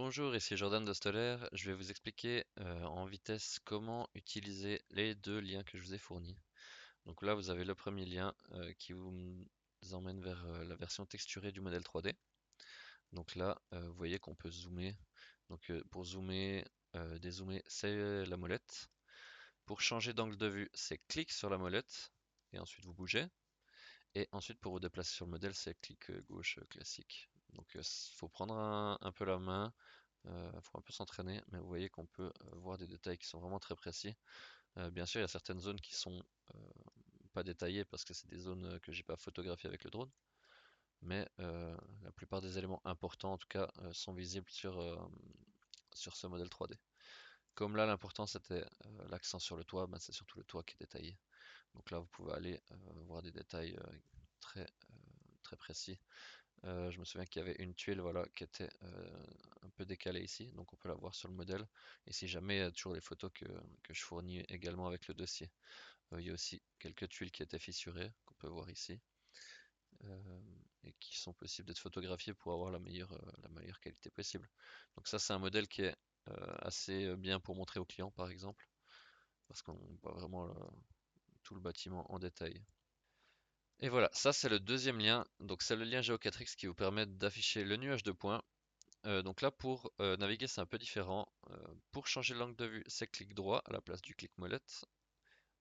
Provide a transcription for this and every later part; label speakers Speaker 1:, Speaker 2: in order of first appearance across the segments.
Speaker 1: Bonjour, ici Jordan de Stellaire. Je vais vous expliquer en vitesse comment utiliser les deux liens que je vous ai fournis. Donc là, vous avez le premier lien qui vous emmène vers la version texturée du modèle 3D. Donc là, vous voyez qu'on peut zoomer. Donc pour zoomer, dézoomer, c'est la molette. Pour changer d'angle de vue, c'est clic sur la molette et ensuite vous bougez. Et ensuite, pour vous déplacer sur le modèle, c'est clic gauche classique. Donc il faut prendre un peu la main. Faut un peu s'entraîner, mais vous voyez qu'on peut voir des détails qui sont vraiment très précis. Bien sûr, il y a certaines zones qui sont euh, pas détaillées parce que c'est des zones que j'ai pas photographiées avec le drone, mais la plupart des éléments importants, en tout cas, sont visibles sur ce modèle 3D. Comme là, l'important c'était l'accent sur le toit, ben, c'est surtout le toit qui est détaillé. Donc là, vous pouvez aller voir des détails très, très précis. Je me souviens qu'il y avait une tuile voilà, qui était un peu décalée ici, donc on peut la voir sur le modèle. Et si jamais, il y a toujours les photos que je fournis également avec le dossier. Il y a aussi quelques tuiles qui étaient fissurées, qu'on peut voir ici, euh, et qui sont possibles d'être photographiées pour avoir la meilleure qualité possible. Donc ça, c'est un modèle qui est assez bien pour montrer aux clients, par exemple, parce qu'on voit vraiment tout le bâtiment en détail. Et voilà, ça c'est le deuxième lien. Donc c'est le lien Geocatrix qui vous permet d'afficher le nuage de points. Donc là, pour naviguer, c'est un peu différent. Pour changer l'angle de vue, c'est clic droit à la place du clic molette.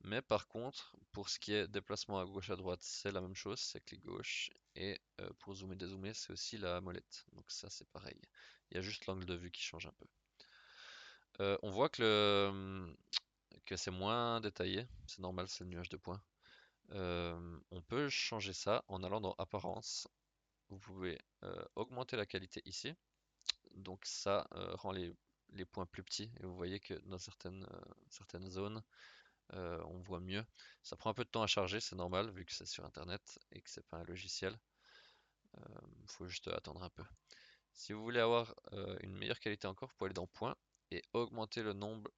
Speaker 1: Mais par contre, pour ce qui est déplacement à gauche à droite, c'est la même chose, c'est clic gauche. Et pour zoomer, dézoomer, c'est aussi la molette. Donc ça, c'est pareil. Il y a juste l'angle de vue qui change un peu. On voit que c'est moins détaillé. C'est normal, c'est le nuage de points. On peut changer ça en allant dans Apparence. Vous pouvez augmenter la qualité ici. Donc ça rend les points plus petits et vous voyez que dans certaines zones on voit mieux. Ça prend un peu de temps à charger, c'est normal vu que c'est sur internet et que c'est pas un logiciel. Il faut juste attendre un peu. Si vous voulez avoir une meilleure qualité encore, vous pouvez aller dans points et augmenter le nombre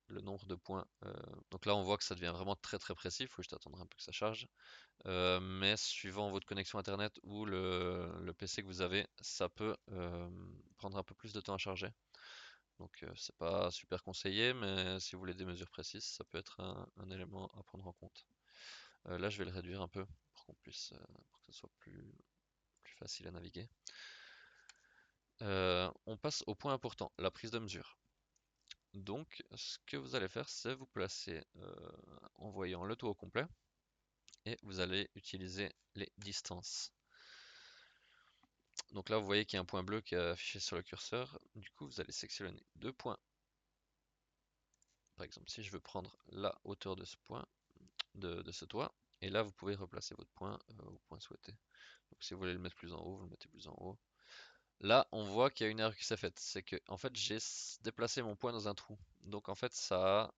Speaker 1: de points. Donc là on voit que ça devient vraiment très très précis, il faut juste attendre un peu que ça charge. Mais suivant votre connexion internet ou le PC que vous avez, ça peut prendre un peu plus de temps à charger. Donc c'est pas super conseillé, mais si vous voulez des mesures précises, ça peut être un élément à prendre en compte. Là, je vais le réduire un peu pour que ce soit plus facile à naviguer. On passe au point important, la prise de mesure. Donc, ce que vous allez faire, c'est vous placer en voyant le toit au complet et vous allez utiliser les distances. Donc là, vous voyez qu'il y a un point bleu qui est affiché sur le curseur. Du coup, vous allez sélectionner deux points. Par exemple, si je veux prendre la hauteur de ce point, de ce toit, et là, vous pouvez replacer votre point au point souhaité. Donc, si vous voulez le mettre plus en haut, vous le mettez plus en haut. Là, on voit qu'il y a une erreur qui s'est faite. C'est que, en fait, j'ai déplacé mon point dans un trou. Donc, en fait, ça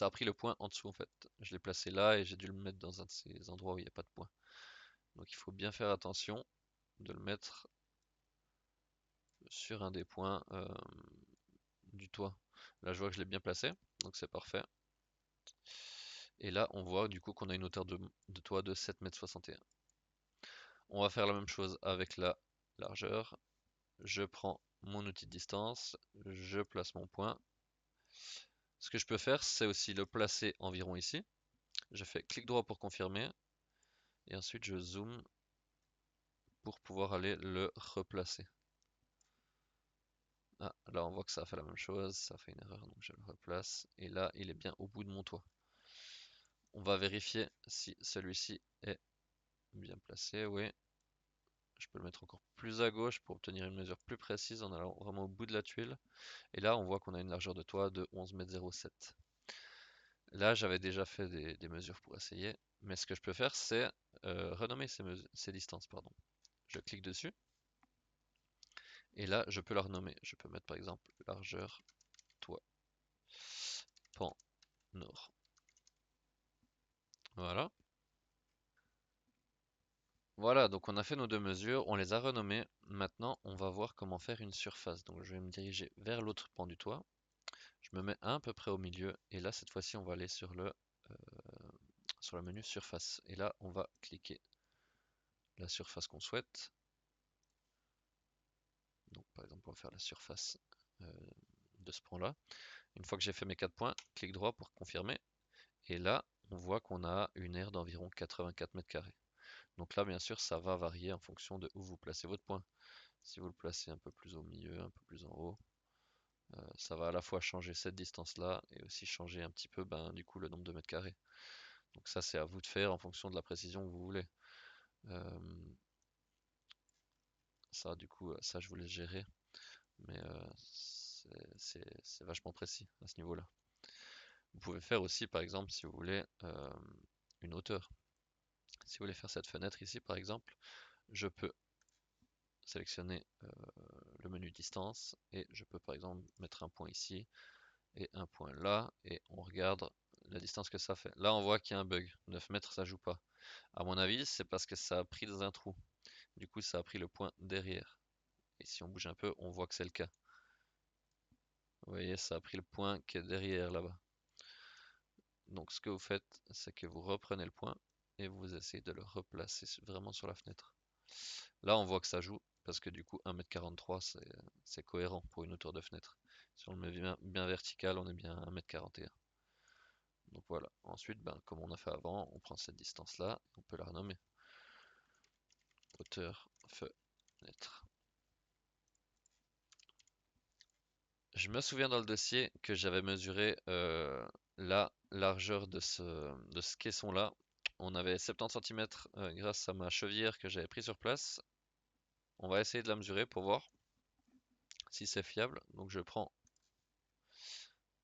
Speaker 1: a pris le point en dessous, en fait. Je l'ai placé là et j'ai dû le mettre dans un de ces endroits où il n'y a pas de point. Donc, il faut bien faire attention de le mettre sur un des points du toit. Là, je vois que je l'ai bien placé, donc c'est parfait. Et là, on voit du coup qu'on a une hauteur de toit de 7,61 m. On va faire la même chose avec la largeur. Je prends mon outil de distance, je place mon point. Ce que je peux faire, c'est aussi le placer environ ici. Je fais clic droit pour confirmer et ensuite je zoome pour pouvoir aller le replacer. Ah, là on voit que ça a fait la même chose, ça a fait une erreur, donc je le replace. Et là, il est bien au bout de mon toit. On va vérifier si celui-ci est bien placé. Oui, je peux le mettre encore plus à gauche pour obtenir une mesure plus précise en allant vraiment au bout de la tuile. Et là, on voit qu'on a une largeur de toit de 11,07 m. Là, j'avais déjà fait des mesures pour essayer, mais ce que je peux faire, c'est renommer ces distances, pardon. Je clique dessus, et là, je peux la renommer. Je peux mettre par exemple largeur, toit, pan, nord. Voilà. Voilà, donc on a fait nos deux mesures, on les a renommées. Maintenant, on va voir comment faire une surface. Donc je vais me diriger vers l'autre pan du toit. Je me mets à peu près au milieu, et là, cette fois-ci, on va aller sur le menu surface. Et là, on va cliquer la surface qu'on souhaite. par exemple, on va faire la surface euh, de ce point-là. Une fois que j'ai fait mes 4 points, clic droit pour confirmer. Et là, on voit qu'on a une aire d'environ 84 mètres carrés. Donc là, bien sûr, ça va varier en fonction de où vous placez votre point. Si vous le placez un peu plus au milieu, un peu plus en haut, ça va à la fois changer cette distance-là et aussi changer un petit peu, ben, du coup, le nombre de mètres carrés. Donc ça, c'est à vous de faire en fonction de la précision que vous voulez. Euh, Ça, du coup, ça, je vous laisse gérer, mais c'est vachement précis à ce niveau-là. Vous pouvez faire aussi, par exemple, si vous voulez, une hauteur. Si vous voulez faire cette fenêtre ici, par exemple, je peux sélectionner le menu distance et je peux, par exemple, mettre un point ici et un point là et on regarde la distance que ça fait. Là, on voit qu'il y a un bug. 9 mètres, ça joue pas. À mon avis, c'est parce que ça a pris dans un trou. Du coup, ça a pris le point derrière. Et si on bouge un peu, on voit que c'est le cas. Vous voyez, ça a pris le point qui est derrière là-bas. Donc ce que vous faites, c'est que vous reprenez le point et vous essayez de le replacer vraiment sur la fenêtre. Là, on voit que ça joue parce que du coup 1,43 m c'est cohérent pour une hauteur de fenêtre. Si on le met bien vertical, on est bien à 1,41 m. Donc voilà. Ensuite, ben, comme on a fait avant, on prend cette distance-là, on peut la renommer hauteur fenêtre. Je me souviens dans le dossier que j'avais mesuré la largeur de ce caisson-là. On avait 70 cm grâce à ma chevillère que j'avais pris sur place. On va essayer de la mesurer pour voir si c'est fiable. Donc je prends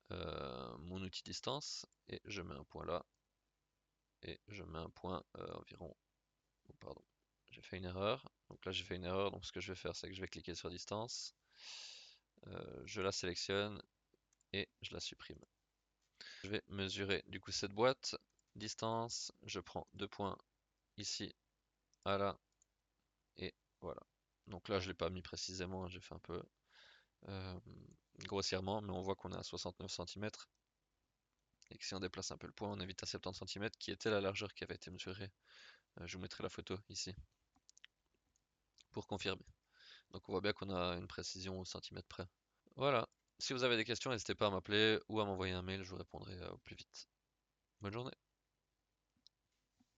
Speaker 1: mon outil distance et je mets un point là. Et je mets un point environ... Oh, pardon, j'ai fait une erreur. Donc là j'ai fait une erreur. Donc ce que je vais faire, c'est que je vais cliquer sur distance. Je la sélectionne et je la supprime. Je vais mesurer du coup cette boîte, distance, je prends 2 points ici, à là, et voilà. Donc là je l'ai pas mis précisément, j'ai fait un peu euh, grossièrement, mais on voit qu'on est à 69 cm, et que si on déplace un peu le point, on est vite à 70 cm, qui était la largeur qui avait été mesurée. Je vous mettrai la photo ici, pour confirmer. Donc on voit bien qu'on a une précision au centimètre près. Voilà. Si vous avez des questions, n'hésitez pas à m'appeler ou à m'envoyer un mail, je vous répondrai au plus vite. Bonne journée.